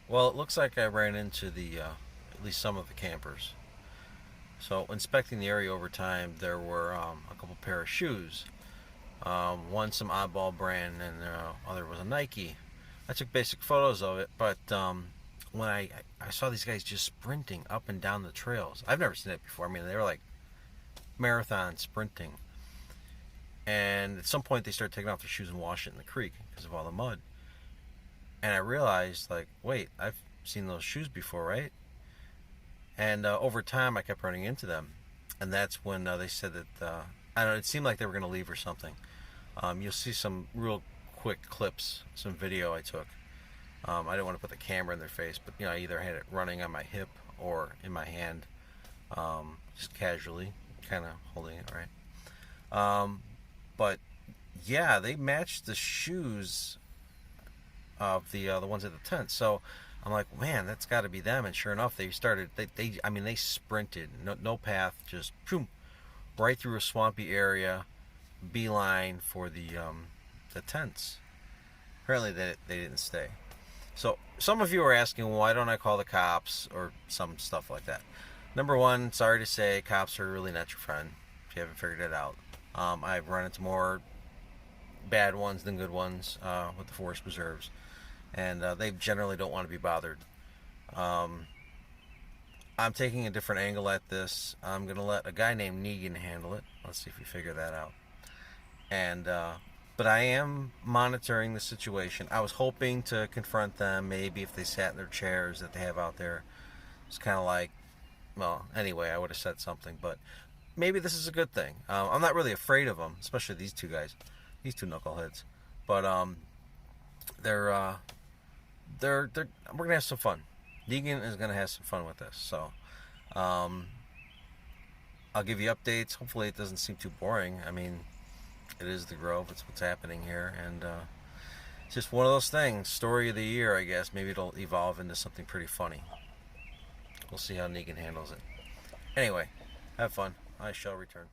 Well, it looks like I ran into at least some of the campers. So, inspecting the area over time, there were a couple pair of shoes. One some oddball brand, and other was a Nike. I took basic photos of it, but when I saw these guys just sprinting up and down the trails, I've never seen it before. I mean, they were like marathon sprinting, and at some point they started taking off their shoes and washing it in the creek because of all the mud. And I realized, like, wait, I've seen those shoes before, right? And over time, I kept running into them, and that's when they said that I don't know. It seemed like they were going to leave or something. You'll see some real quick clips, some video I took. I didn't want to put the camera in their face, but I either had it running on my hip or in my hand, just casually, kind of holding it right. But yeah, they matched the shoes of the ones at the tent. So I'm like, man, that's got to be them. And sure enough, they started. I mean, they sprinted, no path, just boom, right through a swampy area, beeline for the tents. Apparently, they didn't stay. So some of you are asking, well, why don't I call the cops or some stuff like that? Number one, sorry to say, cops are really not your friend if you haven't figured it out. I've run into more bad ones than good ones with the forest preserves, and they generally don't want to be bothered. Um, I'm taking a different angle at this. I'm going to let a guy named Negan handle it. Let's see if we figure that out. And but I am monitoring the situation. I was hoping to confront them, maybe if they sat in their chairs that they have out there. It's kind of like, well, anyway, I would have said something, but maybe this is a good thing. I'm not really afraid of them, especially these two guys, these two knuckleheads. But they're we're gonna have some fun. Negan is gonna have some fun with this, so um, I'll give you updates. Hopefully, it doesn't seem too boring. I mean, it is the Grove. It's what's happening here, and it's just one of those things. Story of the year, I guess. Maybe it'll evolve into something pretty funny. We'll see how Negan handles it. Anyway, have fun. I shall return.